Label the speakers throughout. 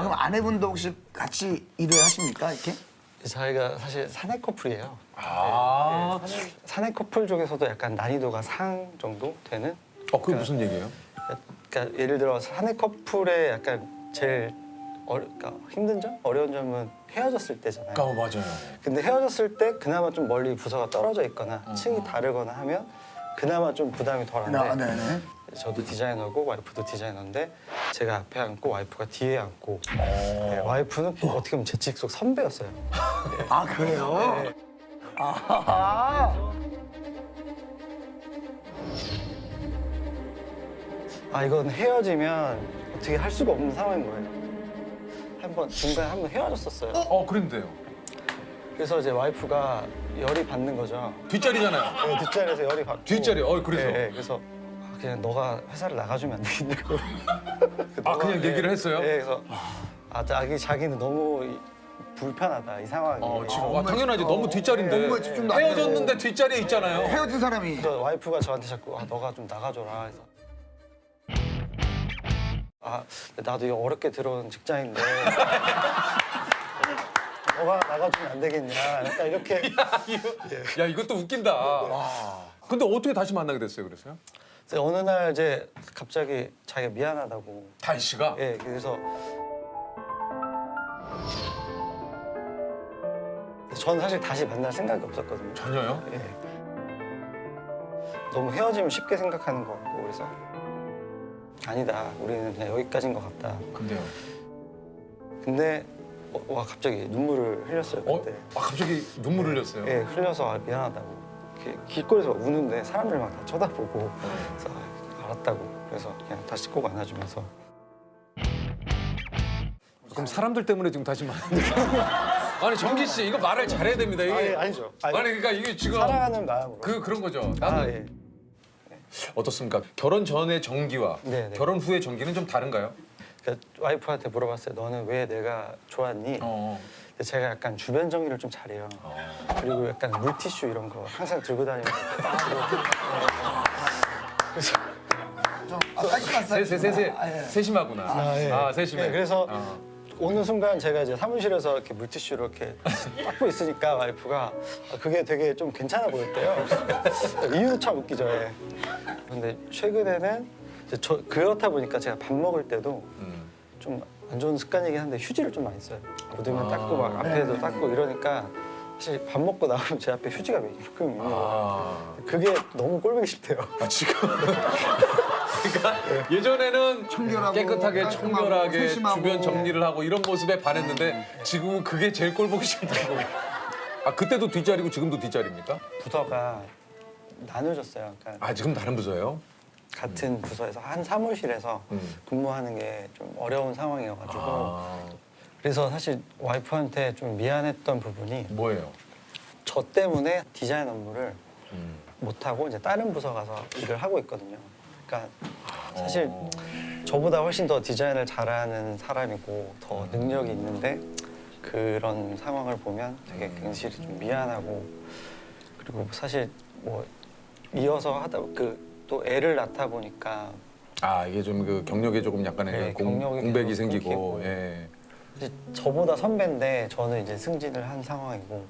Speaker 1: 아, 그럼 아내분도 혹시 같이 일을 하십니까, 이렇게?
Speaker 2: 저희가 사실 사내 커플이에요.
Speaker 3: 아,
Speaker 2: 사내 커플 중에서도 약간 난이도가 상 정도 되는.
Speaker 3: 그게 무슨 얘기예요?
Speaker 2: 그러니까 예를 들어 사내 커플의 약간 제일 그러니까 힘든 점, 어려운 점은 헤어졌을 때잖아요.
Speaker 3: 맞아요.
Speaker 2: 근데 헤어졌을 때 그나마 좀 멀리 부서가 떨어져 있거나 층이 다르거나 하면 그나마 좀 부담이 덜한데.
Speaker 1: 네네.
Speaker 2: 저도 디자이너고 와이프도 디자이너인데 제가 앞에 앉고 와이프가 뒤에 앉고 네, 와이프는 또 어떻게 보면 제 직속 선배였어요.
Speaker 1: 아, 그래요?
Speaker 2: 네.
Speaker 1: 아,
Speaker 2: 아 이건 헤어지면 어떻게 할 수가 없는 상황인 거예요. 중간에 한 번 헤어졌었어요.
Speaker 3: 그런데요.
Speaker 2: 그래서 이제 와이프가 열이 받는 거죠.
Speaker 3: 뒷자리잖아요.
Speaker 2: 네, 뒷자리에서 열이 받고.
Speaker 3: 뒷자리, 그래서.
Speaker 2: 네, 네, 그래서 그냥 너가 회사를 나가주면 안 되겠냐고.
Speaker 3: 그냥 얘기를 했어요?
Speaker 2: 네, 그래서 자기는 너무 불편하다 이 상황이.
Speaker 3: 지금 당연하지. 너무 뒷자리인데.
Speaker 1: 업무에 집중도 안
Speaker 3: 헤어졌는데 뒷자리에 있잖아요.
Speaker 1: 헤어진 사람이.
Speaker 2: 그래서 와이프가 저한테 자꾸 너가 좀 나가줘라 해서 나도 이거 어렵게 들어온 직장인데 너가 나가주면 안 되겠냐 약간 이렇게.
Speaker 3: 야, 이것도 웃긴다. 근데 어떻게 다시 만나게 됐어요, 그래서요?
Speaker 2: 그래서 어느 날 이제 갑자기 자기가 미안하다고.
Speaker 3: 다희 씨가?
Speaker 2: 예, 그래서 전 사실 다시 만날 생각이 없었거든요.
Speaker 3: 전혀요?
Speaker 2: 예. 너무 헤어지면 쉽게 생각하는 것 같고 그래서 아니다, 우리는 그냥 여기까지인 것 같다.
Speaker 3: 근데요?
Speaker 2: 근데 와 갑자기 눈물을 흘렸어요 그때.
Speaker 3: 갑자기 눈물 흘렸어요?
Speaker 2: 예, 흘려서 미안하다고. 이렇게 길거리에서 우는데 사람들 막 다 쳐다보고 그래서 알았다고. 그래서 그냥 다시 꼭 안아주면서.
Speaker 3: 그럼 사람들 때문에 지금 다시 만나는 아니, 정기 씨, 이거 말을 잘해야 됩니다. 이게.
Speaker 2: 아니죠.
Speaker 3: 아니, 그러니까 이게 지금
Speaker 2: 사랑하는 마음으로.
Speaker 3: 그런 거죠. 나는
Speaker 2: 예.
Speaker 3: 어떻습니까? 결혼 전의 정기와
Speaker 2: 네네.
Speaker 3: 결혼 후의 정기는 좀 다른가요?
Speaker 2: 그러니까 와이프한테 물어봤어요. 너는 왜 내가 좋았니? 근데 제가 약간 주변 정리를 좀 잘해요. 그리고 약간 물티슈 이런 거 항상 들고 다니면서 그래서
Speaker 3: 세심하구나. 세심해.
Speaker 2: 네, 그래서 어느 순간 제가 이제 사무실에서 이렇게 물티슈로 이렇게 닦고 있으니까 와이프가 그게 되게 좀 괜찮아 보였대요. 이유 참 웃기죠. 예. 근데 최근에는 이제 그렇다 보니까 제가 밥 먹을 때도 좀 안 좋은 습관이긴 한데 휴지를 좀 많이 써요. 묻으면 닦고 막 앞에도 닦고 이러니까 사실 밥 먹고 나오면 제 앞에 휴지가 이만큼 있는 거예요. 그게 너무 꼴보기 싫대요.
Speaker 3: 지금 그러니까 예전에는
Speaker 1: 청결하고
Speaker 3: 깨끗하게
Speaker 1: 깔끔하고
Speaker 3: 청결하게
Speaker 1: 세심하고.
Speaker 3: 주변 정리를 하고 이런 모습에 반했는데 지금은 그게 제일 꼴 보기 싫다고. 그때도 뒷자리고 지금도 뒷자리입니까?
Speaker 2: 부서가 나눠졌어요. 그러니까
Speaker 3: 지금 다른 부서예요?
Speaker 2: 같은 부서에서 한 사무실에서 근무하는 게 좀 어려운 상황이어가지고 그래서 사실 와이프한테 좀 미안했던 부분이
Speaker 3: 뭐예요?
Speaker 2: 저 때문에 디자인 업무를 못하고 이제 다른 부서 가서 일을 하고 있거든요. 그러니까 사실 저보다 훨씬 더 디자인을 잘하는 사람이고 더 능력이 있는데 그런 상황을 보면 되게 굉장히 좀 미안하고 그리고 사실 뭐 이어서 하다 또 애를 낳다 보니까
Speaker 3: 이게 좀 그 경력에 조금 약간의
Speaker 2: 네,
Speaker 3: 그
Speaker 2: 경력이
Speaker 3: 공백이
Speaker 2: 계속
Speaker 3: 생기고.
Speaker 2: 끊기고.
Speaker 3: 예.
Speaker 2: 이제 저보다 선배인데 저는 이제 승진을 한 상황이고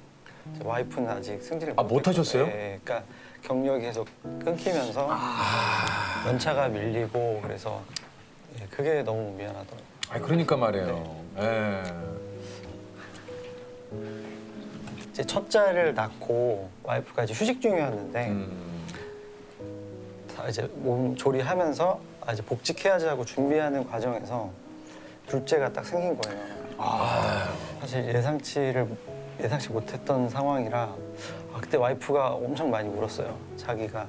Speaker 2: 이제 와이프는 아직 승진을
Speaker 3: 못 하셨어요?
Speaker 2: 네, 그러니까 경력이 계속 끊기면서 연차가 밀리고 그래서 그게 너무 미안하더라고요.
Speaker 3: 그러니까 말이에요. 예.
Speaker 2: 이제 첫째를 낳고 와이프가 이제 휴직 중이었는데 다 이제 몸 조리하면서 이제 복직해야지 하고 준비하는 과정에서 둘째가 딱 생긴 거예요. 사실 예상치 못했던 상황이라 그때 와이프가 엄청 많이 울었어요. 자기가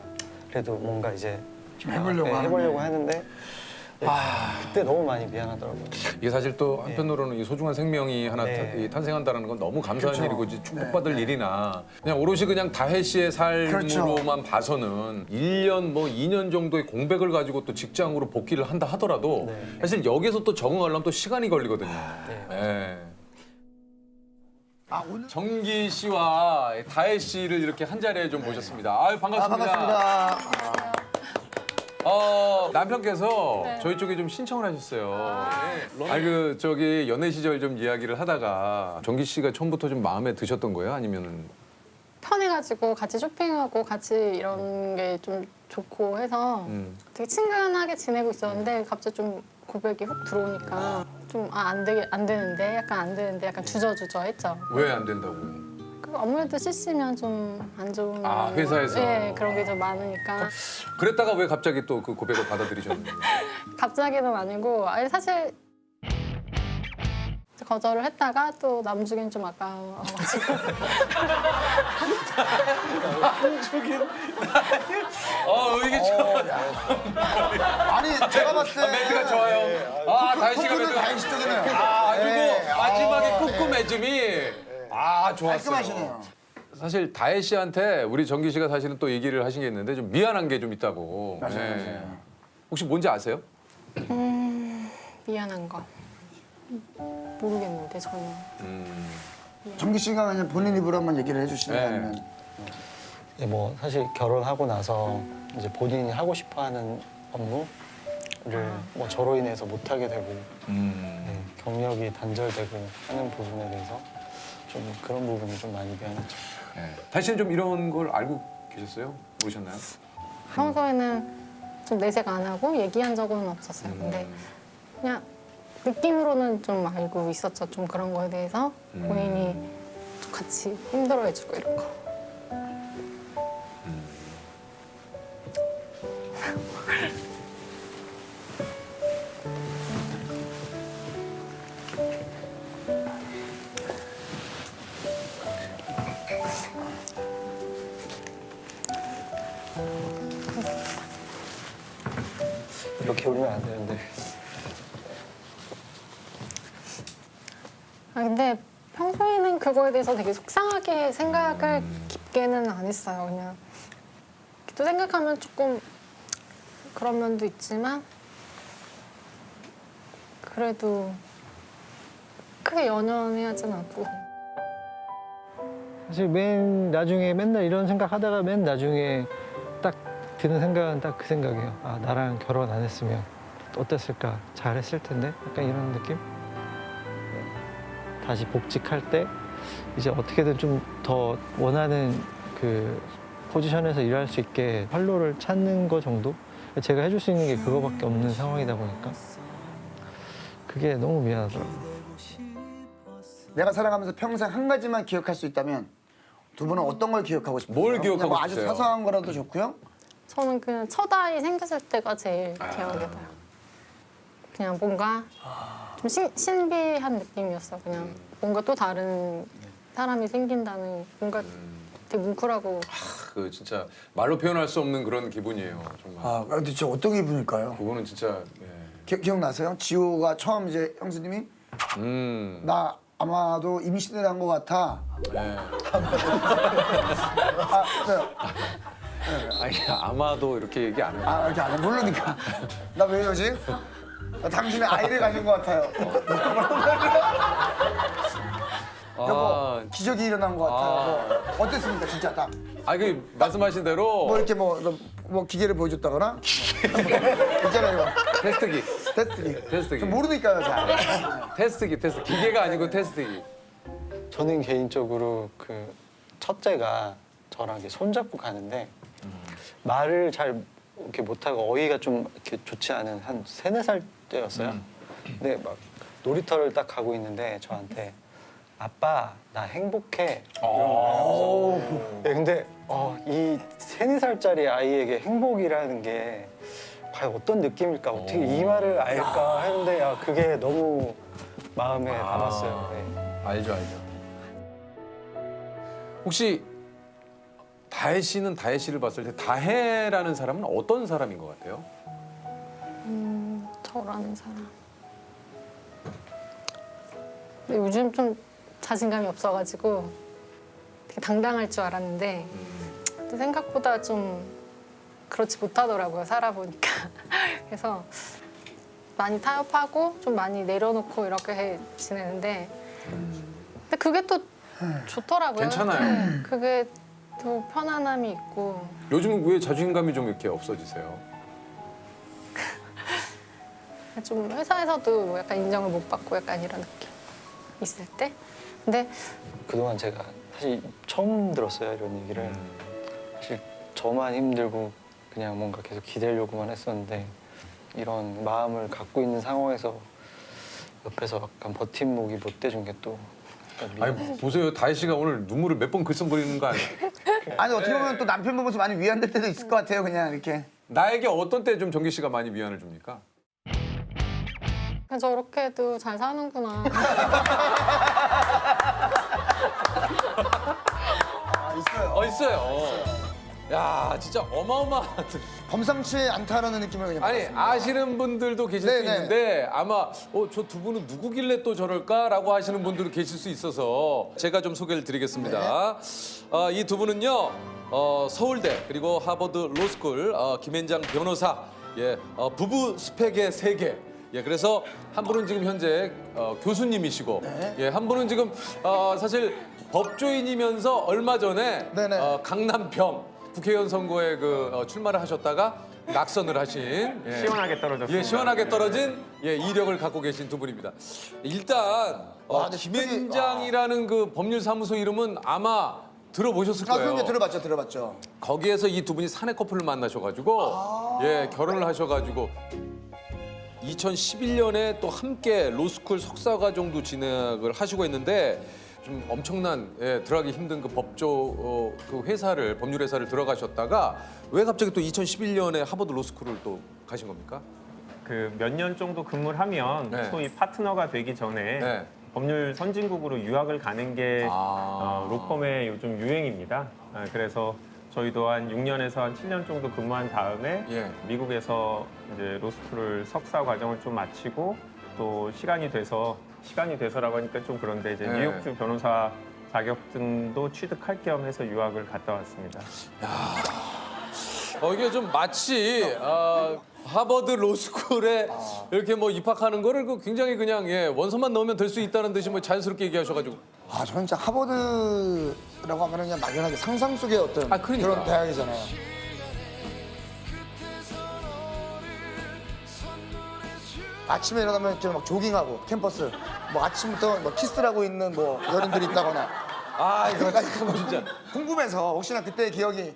Speaker 2: 그래도 뭔가 이제
Speaker 1: 좀 해보려고
Speaker 2: 해보려고 하는데 그때 너무 많이 미안하더라고요.
Speaker 3: 이게 사실 또 한편으로는 이 소중한 생명이 하나
Speaker 2: 네.
Speaker 3: 탄생한다는 건 너무 감사한
Speaker 1: 그렇죠.
Speaker 3: 일이고 이제 축복받을 일이나 그냥 오롯이 그냥 다혜 씨의 삶으로만
Speaker 1: 그렇죠.
Speaker 3: 봐서는 1년 뭐 2년 정도의 공백을 가지고 또 직장으로 복귀를 한다 하더라도
Speaker 2: 네.
Speaker 3: 사실 여기서 또 적응하려면 또 시간이 걸리거든요.
Speaker 2: 네.
Speaker 3: 예.
Speaker 1: 오늘.
Speaker 3: 정기 씨와 다혜 씨를 이렇게 한 자리에 좀 모셨습니다. 아유, 반갑습니다.
Speaker 1: 반갑습니다.
Speaker 3: 남편께서
Speaker 4: 네.
Speaker 3: 저희 쪽에 좀 신청을 하셨어요. 네. 아니 그 저기 연애 시절 좀 이야기를 하다가 정기 씨가 처음부터 좀 마음에 드셨던 거예요? 아니면은
Speaker 4: 편해가지고 같이 쇼핑하고 같이 이런 게 좀 좋고 해서 되게 친근하게 지내고 있었는데 갑자기 좀 고백이 훅 들어오니까 좀 안 되는데 약간 주저주저 했죠.
Speaker 3: 왜 안 된다고?
Speaker 4: 아무래도 CC면 좀 안 좋은.
Speaker 3: 회사에서.
Speaker 4: 네, 그런 게 좀 많으니까.
Speaker 3: 그랬다가 왜 갑자기 또 그 고백을 받아들이셨는지.
Speaker 4: 갑자기는 아니고, 아니 사실 거절을 했다가 또 남주긴 좀 아까워가지고.
Speaker 3: 이게 좀
Speaker 1: 아니 제가 봤을 때
Speaker 3: 멘트가 좋아요. 다현 씨가
Speaker 1: 멘트
Speaker 3: 멘트.
Speaker 1: 다현 씨 쪽이네요.
Speaker 3: 그리고 마지막에 꿉꿉해짐이 좋았어요.
Speaker 1: 깔끔하시네요.
Speaker 3: 사실 다혜 씨한테 우리 정기 씨가 사실은 또 얘기를 하신 게 있는데 좀 미안한 게 좀 있다고.
Speaker 1: 맞아요.
Speaker 3: 혹시 뭔지 아세요?
Speaker 4: 미안한 거. 모르겠는데 전혀.
Speaker 1: 정기 씨가 그냥 본인 입으로 한번 얘기를 해주시면
Speaker 3: 네.
Speaker 1: 아니면
Speaker 2: 예, 뭐 사실 결혼하고 나서 이제 본인이 하고 싶어하는 업무를 뭐 저로 인해서 못 하게 되고 예, 경력이 단절되고 하는 부분에 대해서 좀 그런 부분이 좀 많이 미안했죠.
Speaker 3: 다혜 씨는 좀 이런 걸 알고 계셨어요? 모르셨나요?
Speaker 4: 평소에는 좀 내색 안 하고 얘기한 적은 없었어요. 근데 그냥 느낌으로는 좀 알고 있었죠. 좀 그런 거에 대해서 본인이 좀 같이 힘들어해주고 이런 거.
Speaker 2: 이렇게 울면 안 되는데.
Speaker 4: 근데 평소에는 그거에 대해서 되게 속상하게 생각을 깊게는 안 했어요. 그냥 또 생각하면 조금 그런 면도 있지만 그래도 크게 연연해하진 않고.
Speaker 2: 사실 맨 나중에 맨날 이런 생각하다가 맨 나중에 딱 드는 생각은 딱 그 생각이에요. 아, 나랑 결혼 안 했으면 어땠을까? 잘했을 텐데? 약간 이런 느낌? 다시 복직할 때 이제 어떻게든 좀 더 원하는 그 포지션에서 일할 수 있게 활로를 찾는 거 정도? 제가 해줄 수 있는 게 그거밖에 없는 상황이다 보니까 그게 너무 미안하더라고요.
Speaker 1: 내가 살아가면서 평생 한 가지만 기억할 수 있다면 두 분은 어떤 걸 기억하고 싶어요?
Speaker 3: 뭘 기억하고
Speaker 1: 그냥 뭐 아주
Speaker 3: 싶으세요?
Speaker 1: 사소한 거라도 좋고요.
Speaker 4: 저는 그냥 첫 아이 생겼을 때가 제일 기억에 나요. 그냥 뭔가 좀 신비한 느낌이었어. 그냥 뭔가 또 다른 사람이 생긴다는 뭔가 되게 뭉클하고.
Speaker 3: 그 진짜 말로 표현할 수 없는 그런 기분이에요. 정말.
Speaker 1: 아 근데 진짜 어떤 기분일까요?
Speaker 3: 그거는 진짜.
Speaker 1: 기억나세요? 지호가 처음 이제 형수님이 나 아마도 임신을 한 것 같아.
Speaker 3: 네.
Speaker 1: 네.
Speaker 3: 아니 아마도 이렇게 얘기 안 해요.
Speaker 1: 이렇게 안 해. 모르니까. 나 왜 이러지? 당신의 아이를 가진 것 같아요. 여보, 기적이 일어난 것 같아요. 뭐, 어땠습니까, 진짜 딱?
Speaker 3: 그 말씀하신 대로
Speaker 1: 뭐 이렇게 뭐 기계를 보여줬다거나? 있잖아요,
Speaker 3: 테스트기.
Speaker 1: 테스트기. 저 모르니까요, 잘.
Speaker 3: 테스트기. 기계가 아니고 테스트기.
Speaker 2: 저는 개인적으로 그 첫째가 저랑 이렇게 손잡고 가는데 말을 잘 이렇게 못하고 어휘가 좀 이렇게 좋지 않은 한 3-4살 때였어요. 근데 막 놀이터를 딱 가고 있는데 저한테 아빠 나 행복해 이러면서 네, 근데 이 3-4살짜리 아이에게 행복이라는 게 과연 어떤 느낌일까 어떻게 이 말을 알까 했는데 그게 너무 마음에 남았어요. 네.
Speaker 3: 알죠. 혹시 다혜 씨는 다혜 씨를 봤을 때 다혜라는 사람은 어떤 사람인 것 같아요?
Speaker 4: 저라는 사람. 근데 요즘 좀 자신감이 없어가지고 되게 당당할 줄 알았는데 또 생각보다 좀 그렇지 못하더라고요. 살아보니까. 그래서 많이 타협하고 좀 많이 내려놓고 이렇게 지내는데 근데 그게 또 좋더라고요.
Speaker 3: 괜찮아요.
Speaker 4: 그게 또 편안함이 있고
Speaker 3: 요즘은 왜 자존감이 좀 이렇게 없어지세요?
Speaker 4: 좀 회사에서도 뭐 약간 인정을 못 받고 약간 이런 느낌 있을 때. 근데
Speaker 2: 그동안 제가 사실 처음 들었어요 이런 얘기를. 사실 저만 힘들고 그냥 뭔가 계속 기대려고만 했었는데 이런 마음을 갖고 있는 상황에서 옆에서 약간 버팀목이 못 돼준 게 또
Speaker 3: 아니 보세요, 다혜 씨가 오늘 눈물을 몇 번 글썽거리는 거 아니에요?
Speaker 1: 아니 어떻게 보면 또 남편 보면서 많이 위안될 때도 있을 것 같아요. 그냥 이렇게.
Speaker 3: 나에게 어떤 때 좀 정기 씨가 많이 위안을 줍니까?
Speaker 4: 그냥 저렇게도 잘 사는구나.
Speaker 1: 있어요.
Speaker 3: 있어요. 야, 진짜 어마어마한.
Speaker 1: 범상치 않다라는 느낌을 그냥
Speaker 3: 아니
Speaker 1: 받았습니다.
Speaker 3: 아시는 분들도 계실 수
Speaker 1: 네네.
Speaker 3: 있는데 아마 저 두 분은 누구길래 또 저럴까라고 하시는 분들도 계실 수 있어서 제가 좀 소개를 드리겠습니다. 이 두 분은요 서울대 그리고 하버드 로스쿨 김앤장 변호사 부부 스펙의 세계. 그래서 한 분은 지금 현재 교수님이시고 한 분은 지금 사실 법조인이면서 얼마 전에
Speaker 1: 네네.
Speaker 3: 강남평 국회의원 선거에 출마를 하셨다가 낙선을 하신
Speaker 5: 시원하게 떨어졌습니다.
Speaker 3: 시원하게 떨어진 이력을 갖고 계신 두 분입니다. 일단
Speaker 1: 근데
Speaker 3: 김앤장이라는 그 법률사무소 이름은 아마 들어보셨을 거예요.
Speaker 1: 그럼요. 들어봤죠.
Speaker 3: 거기에서 이 두 분이 사내 커플을 만나셔가지고 결혼을 하셔가지고 2011년에 또 함께 로스쿨 석사과정도 진학을 하시고 있는데 좀 엄청난 들어가기 힘든 그 법조 그 회사를 법률 회사를 들어가셨다가 왜 갑자기 또 2011년에 하버드 로스쿨을 또 가신 겁니까?
Speaker 5: 그 몇 년 정도 근무를 하면
Speaker 3: 네.
Speaker 5: 소위 파트너가 되기 전에
Speaker 3: 네.
Speaker 5: 법률 선진국으로 유학을 가는 게 로펌의 요즘 유행입니다. 그래서 저희도 한 6년에서 한 7년 정도 근무한 다음에 미국에서 이제 로스쿨을 석사 과정을 좀 마치고 또 시간이 돼서라고 하니까 좀 그런데 이제 뉴욕주 변호사 자격증도 취득할 겸 해서 유학을 갔다 왔습니다.
Speaker 3: 이게 좀 마치 하버드 로스쿨에 이렇게 뭐 입학하는 거를 굉장히 그냥 원서만 넣으면 될 수 있다는 듯이 뭐 자연스럽게 얘기하셔가지고
Speaker 1: 저는 진짜 하버드라고 하면 그냥 막연하게 상상 속의 어떤
Speaker 3: 그러니까.
Speaker 1: 그런 대학이잖아요. 아침에 일어나면 이렇게 막 조깅하고 캠퍼스 뭐 아침부터 뭐 키스를 하고 있는 뭐 연인들이 있다거나
Speaker 3: 이거 진짜
Speaker 1: 궁금해서 혹시나 그때 기억이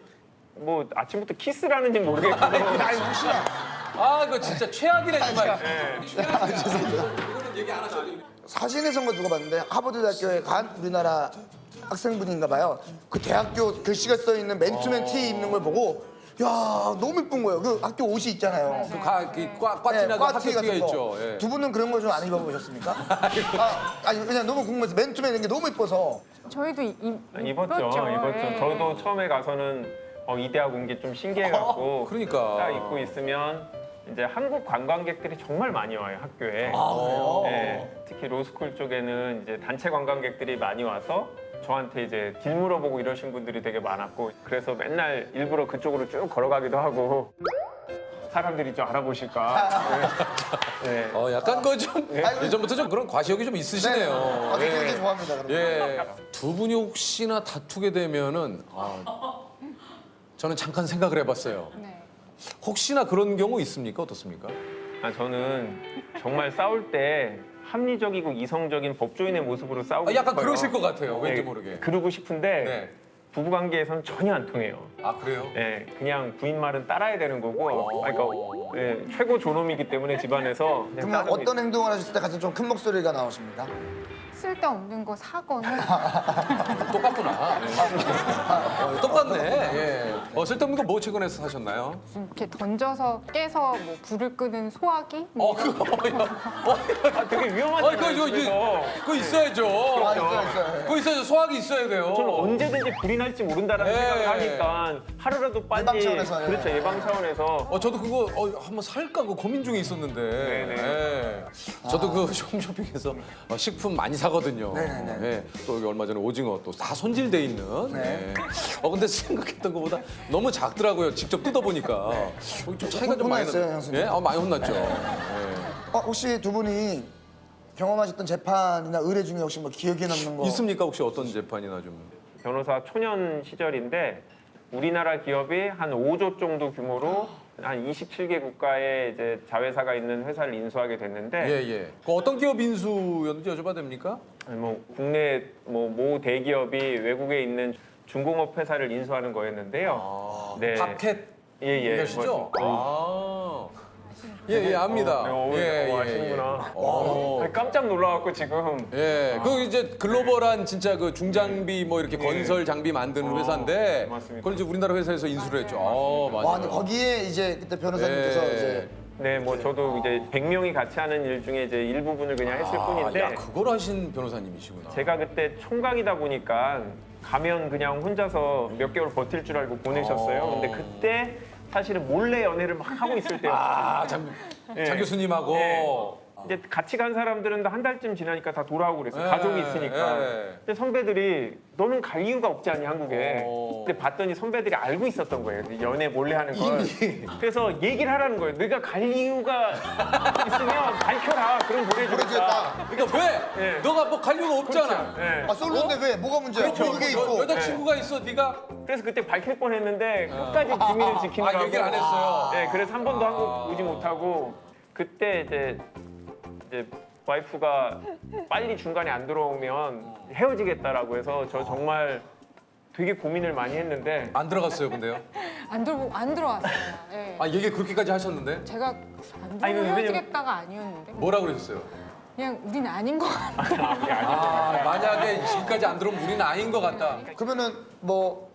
Speaker 5: 뭐 아침부터 키스라는지 모르겠는데
Speaker 1: 아니 혹시나
Speaker 3: 이거 진짜 최악이네 정말.
Speaker 1: 사진에선 거 누가 봤는데 하버드 대학교에 간 우리나라 학생분인가 봐요. 그 대학교 글씨가 써 있는 맨투맨 티 입는 걸 보고 야 너무 이쁜 거예요. 그 학교 옷이 있잖아요.
Speaker 3: 꽈티나 학교
Speaker 1: 꽈티
Speaker 3: 티가
Speaker 1: 같은 거.
Speaker 3: 있죠.
Speaker 1: 두 분은 그런 거 좀 안 입어보셨습니까? 아니 그냥 너무 궁금해서 맨투맨 이런 게 너무 이뻐서.
Speaker 6: 저희도
Speaker 5: 입었죠.
Speaker 6: 예.
Speaker 5: 저도 처음에 가서는 이 대학 온 게 좀 신기해갖고
Speaker 3: 그러니까.
Speaker 5: 딱 입고 있으면 이제 한국 관광객들이 정말 많이 와요 학교에.
Speaker 1: 그래요?
Speaker 5: 특히 로스쿨 쪽에는 이제 단체 관광객들이 많이 와서 저한테 이제 길 물어보고 이러신 분들이 되게 많았고 그래서 맨날 일부러 그쪽으로 쭉 걸어가기도 하고 사람들이 좀 알아보실까. 네.
Speaker 3: 약간 좀 예전부터 좀 그런 과시욕이 좀 있으시네요.
Speaker 1: 되게 좋아합니다. 그런 거.
Speaker 3: 두 분이 혹시나 다투게 되면은 저는 잠깐 생각을 해봤어요.
Speaker 4: 네.
Speaker 3: 혹시나 그런 경우 있습니까? 어떻습니까?
Speaker 5: 저는 정말 싸울 때 합리적이고 이성적인 법조인의 모습으로 싸우고
Speaker 3: 약간
Speaker 5: 싶어요.
Speaker 3: 그러실 것 같아요. 왠지
Speaker 5: 네,
Speaker 3: 모르게.
Speaker 5: 그러고 싶은데
Speaker 3: 네.
Speaker 5: 부부관계에서는 전혀 안 통해요.
Speaker 3: 그래요?
Speaker 5: 네, 그냥 부인 말은 따라야 되는 거고 그러니까 최고 존엄이기 때문에 집안에서 그냥
Speaker 1: 그러면
Speaker 5: 따르고
Speaker 1: 어떤 행동을 하셨을 때 가장 좀 큰 목소리가 나오십니까?
Speaker 6: 쓸데없는 거 사거나
Speaker 3: 똑같구나. 똑같네. 쓸데없는 거 뭐 최근에 사셨나요?
Speaker 6: 이렇게 던져서 깨서 뭐 불을 끄는 소화기?
Speaker 5: 되게 위험하잖아요.
Speaker 3: 그거 있어야죠.
Speaker 1: 있어요.
Speaker 3: 그거 있어야죠. 소화기 있어야 돼요.
Speaker 5: 저는 언제든지 불이 날지 모른다라는
Speaker 3: 네.
Speaker 5: 생각을 하니까 하루라도 빨리
Speaker 1: 예방 차원에서, 예.
Speaker 5: 그렇죠 예방 차원에서
Speaker 3: 저도 그거 한번 살까 그 고민 중에 있었는데.
Speaker 5: 네네.
Speaker 3: 저도 그 홈쇼핑에서 식품 많이 사거든요.
Speaker 1: 네네네.
Speaker 3: 또 여기 얼마 전에 오징어 또 다 손질돼 있는.
Speaker 1: 네.
Speaker 3: 근데 생각했던 것보다 너무 작더라고요. 직접 뜯어보니까. 좀 차이가 좀 많이
Speaker 1: 혼났어요, 형수님?
Speaker 3: 많이 혼났죠.
Speaker 1: 혹시 두 분이 경험하셨던 재판이나 의뢰 중에 혹시 뭐 기억에 남는 거
Speaker 3: 있습니까? 혹시 어떤 재판이나 좀.
Speaker 5: 변호사 초년 시절인데 우리나라 기업이 한 5조 정도 규모로 한 27개 국가에 이제 자회사가 있는 회사를 인수하게 됐는데
Speaker 3: 예. 그 어떤 기업 인수였는지 여쭤봐도 됩니까?
Speaker 5: 뭐 국내 모 대기업이 외국에 있는 중공업 회사를 인수하는 거였는데요. 네.
Speaker 3: 팝캣
Speaker 5: 예.
Speaker 3: 이것이죠? 예, 압니다.
Speaker 5: 아시는구나. 깜짝 놀라갖고 지금.
Speaker 3: 예, 그 이제 글로벌한 진짜 그 중장비 뭐 이렇게 건설 장비 만드는 회사인데
Speaker 5: 맞습니다.
Speaker 3: 그걸 이제 우리나라 회사에서 인수를 했죠. 맞아요.
Speaker 1: 와, 근데 거기에 이제 그때 변호사님께서
Speaker 3: 예.
Speaker 1: 이제
Speaker 5: 네, 뭐 저도 이제 100명이 같이 하는 일 중에 이제 일부분을 그냥 했을 뿐인데
Speaker 3: 야, 그걸 하신 변호사님이시구나.
Speaker 5: 제가 그때 총각이다 보니까 가면 그냥 혼자서 몇 개월 버틸 줄 알고 보내셨어요. 근데 그때 사실은 몰래 연애를 막 하고 있을 때였어요.
Speaker 3: 장 교수님하고.
Speaker 5: 예. 이제 같이 간 사람들은 한 달쯤 지나니까 다 돌아오고 그랬어요. 가족이 있으니까. 근데 선배들이 너는 갈 이유가 없지 않니 한국에. 근데 봤더니 선배들이 알고 있었던 거예요. 연애 몰래 하는 걸. 그래서 얘기를 하라는 거예요. 네가 갈 이유가 있으면 밝혀라. 그럼 보내주겠다.
Speaker 1: 보내주겠다.
Speaker 3: 그러니까 왜?
Speaker 5: 예.
Speaker 3: 너가 뭐 갈 이유가 없잖아.
Speaker 5: 예.
Speaker 1: 아, 솔로인데 왜? 뭐가 문제야? 미국에 있고.
Speaker 3: 여자친구가 있어, 네가?
Speaker 5: 그래서 그때 밝힐 뻔했는데 끝까지 비밀을 지키느라고.
Speaker 3: 얘기를 안 했어요.
Speaker 5: 네, 그래서 한 번도 한국 오지 못하고 그때 이제 와이프가 빨리 중간에 안 들어오면 헤어지겠다라고 해서 저 정말 되게 고민을 많이 했는데
Speaker 3: 안 들어갔어요, 근데요?
Speaker 6: 안 들어왔어요. 예.
Speaker 3: 얘기 그렇게까지 하셨는데?
Speaker 6: 제가 안
Speaker 5: 아니,
Speaker 6: 들어오면
Speaker 5: 왜냐면-
Speaker 6: 헤어지겠다가 아니었는데
Speaker 3: 뭐라 그러셨어요?
Speaker 6: 그냥 우린 아닌 것 같아.
Speaker 3: 만약에 지금까지 안 들어오면 우리는 아닌 것 같다.
Speaker 1: 그러면은 뭐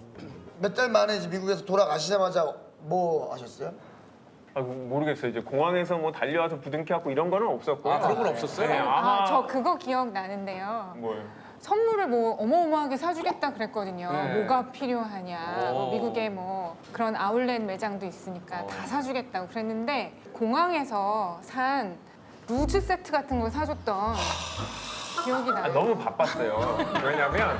Speaker 1: 몇 달 만에 이제 미국에서 돌아가시자마자 뭐 하셨어요?
Speaker 5: 모르겠어요. 이제 공항에서 뭐 달려와서 부둥켜갖고 이런 거는 없었고요.
Speaker 3: 그런 건 없었어요?
Speaker 5: 네, 아마
Speaker 6: 저 그거 기억나는데요.
Speaker 5: 뭐예요?
Speaker 6: 선물을 뭐 어마어마하게 사주겠다 그랬거든요.
Speaker 3: 네.
Speaker 6: 뭐가 필요하냐. 뭐
Speaker 3: 오.
Speaker 6: 미국에 뭐 그런 아울렛 매장도 있으니까 다 사주겠다고 그랬는데 공항에서 산 루즈 세트 같은 걸 사줬던 기억이 나요.
Speaker 5: 너무 바빴어요. 왜냐면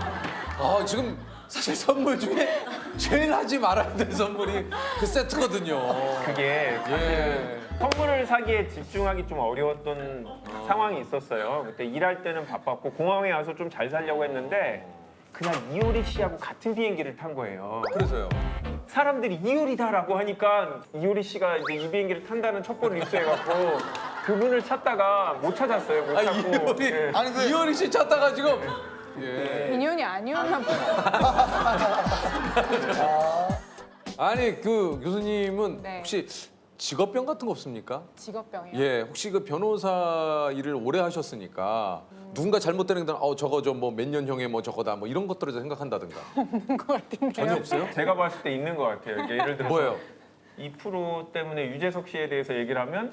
Speaker 3: 지금 사실 선물 중에 제일 하지 말아야 될 선물이 그 세트거든요.
Speaker 5: 그게
Speaker 3: 예.
Speaker 5: 선물을 사기에 집중하기 좀 어려웠던 상황이 있었어요. 그때 일할 때는 바빴고 공항에 와서 좀 잘 살려고 했는데 그날 이효리 씨하고 같은 비행기를 탄 거예요.
Speaker 3: 그래서요.
Speaker 5: 사람들이 이효리다라고 하니까 이효리 씨가 이제 이 비행기를 탄다는 첩보를 입수해갖고 그분을 찾다가 못 찾았어요. 못 찾고.
Speaker 3: 이효리,
Speaker 5: 예.
Speaker 1: 아니 그
Speaker 3: 이효리 씨 찾다가 지금 예.
Speaker 6: 인연이 아니었나 보다.
Speaker 3: 아니 그 교수님은
Speaker 6: 네.
Speaker 3: 혹시 직업병 같은 거 없습니까?
Speaker 6: 직업병이요.
Speaker 3: 예, 혹시 그 변호사 일을 오래 하셨으니까 누군가 잘못되는 건 저거 좀 뭐 몇 년형의 뭐 저거다 뭐 이런 것들을 생각한다든가
Speaker 6: 없는 것 같은데요.
Speaker 3: 전혀 없어요?
Speaker 5: 제가 봤을 때 있는 것 같아요. 이게 예를 들어서
Speaker 3: 뭐예요?
Speaker 5: 2% 때문에 유재석 씨에 대해서 얘기를 하면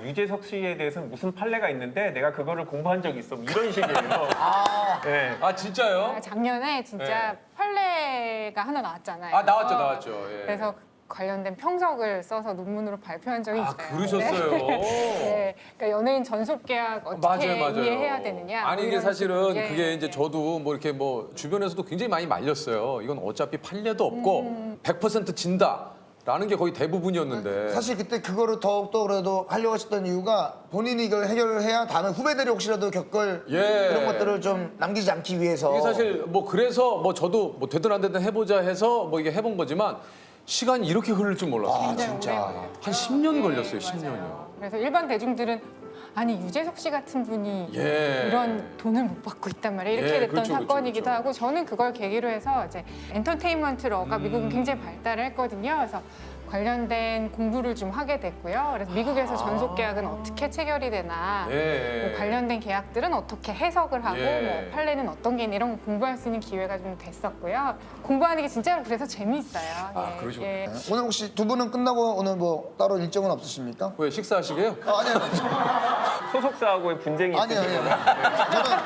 Speaker 5: 유재석 씨에 대해서는 무슨 판례가 있는데 내가 그거를 공부한 적이 있어. 뭐 이런 식이에요. 네.
Speaker 3: 진짜요?
Speaker 6: 작년에 진짜
Speaker 3: 네.
Speaker 6: 판례가 하나 나왔잖아요.
Speaker 3: 나왔죠. 예.
Speaker 6: 그래서 관련된 평석을 써서 논문으로 발표한 적이 있어요.
Speaker 3: 그러셨어요.
Speaker 6: 네. 그러니까 연예인 전속 계약 어떻게
Speaker 3: 맞아요.
Speaker 6: 이해해야 되느냐.
Speaker 3: 아니
Speaker 6: 뭐
Speaker 3: 이게
Speaker 6: 이런
Speaker 3: 사실은
Speaker 6: 식으로. 예,
Speaker 3: 그게 이제
Speaker 6: 예.
Speaker 3: 저도 뭐 이렇게 뭐 주변에서도 굉장히 많이 말렸어요. 이건 어차피 판례도 없고 100% 진다. 라는 게 거의 대부분이었는데
Speaker 1: 사실 그때 그거를 더욱더 그래도 하려고 하셨던 이유가 본인이 이걸 해결을 해야 다음에 후배들이 혹시라도 겪을
Speaker 3: 예.
Speaker 1: 그런 것들을 좀 남기지 않기 위해서
Speaker 3: 이게 사실 뭐 그래서 뭐 저도 뭐 되든 안 되든 해보자 해서 뭐 이게 해본 거지만 시간이 이렇게 흐를 줄 몰랐어요.
Speaker 1: 아, 진짜.
Speaker 3: 한 10년 걸렸어요.
Speaker 6: 맞아요.
Speaker 3: 10년이요.
Speaker 6: 그래서 일반 대중들은 아니 유재석 씨 같은 분이
Speaker 3: 예.
Speaker 6: 이런 돈을 못 받고 있단 말이에요. 이렇게
Speaker 3: 예,
Speaker 6: 됐던
Speaker 3: 그렇죠,
Speaker 6: 사건이기도
Speaker 3: 그렇죠.
Speaker 6: 하고 저는 그걸 계기로 해서 이제 엔터테인먼트러가 미국은 굉장히 발달을 했거든요. 그래서 관련된 공부를 좀 하게 됐고요. 그래서 미국에서 전속 계약은 어떻게 체결이 되나,
Speaker 3: 예.
Speaker 6: 뭐 관련된 계약들은 어떻게 해석을 하고,
Speaker 3: 예.
Speaker 6: 뭐 판례는 어떤 게 있나 이런 거 공부할 수 있는 기회가 좀 됐었고요. 공부하는 게 진짜로 그래서 재미있어요. 예,
Speaker 3: 그러시구나.
Speaker 6: 예.
Speaker 1: 오늘 혹시 두 분은 끝나고 오늘 뭐 따로 일정은 없으십니까?
Speaker 3: 왜 식사하시게요?
Speaker 1: 아니요.
Speaker 5: 소속사하고의 분쟁이
Speaker 1: 아니요.
Speaker 5: 있으시죠?
Speaker 1: 저는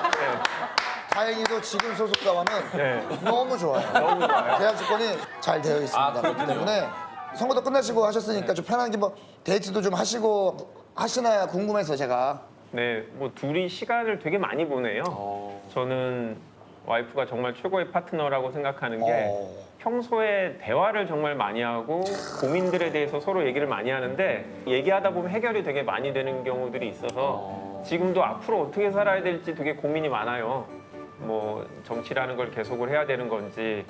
Speaker 1: 다행히도 지금 소속사와는
Speaker 5: 네.
Speaker 1: 너무 좋아요.
Speaker 5: 너무 좋아요.
Speaker 1: 계약 조건이 잘 되어 있습니다. 그렇기
Speaker 3: 그렇군요.
Speaker 1: 때문에 선거도 끝나시고 하셨으니까 좀 편하게 뭐 데이트도 좀 하시고 하시나야 궁금해서 제가.
Speaker 5: 네, 뭐 둘이 시간을 되게 많이 보내요. 저는 와이프가 정말 최고의 파트너라고 생각하는 게 평소에 대화를 정말 많이 하고 고민들에 대해서 서로 얘기를 많이 하는데 얘기하다 보면 해결이 되게 많이 되는 경우들이 있어서 지금도 앞으로 어떻게 살아야 될지 되게 고민이 많아요. 뭐 정치라는 걸 계속을 해야 되는 건지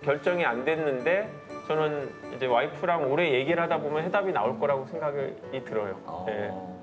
Speaker 5: 결정이 안 됐는데 저는 이제 와이프랑 오래 얘기를 하다 보면 해답이 나올 거라고 생각이 들어요. 예.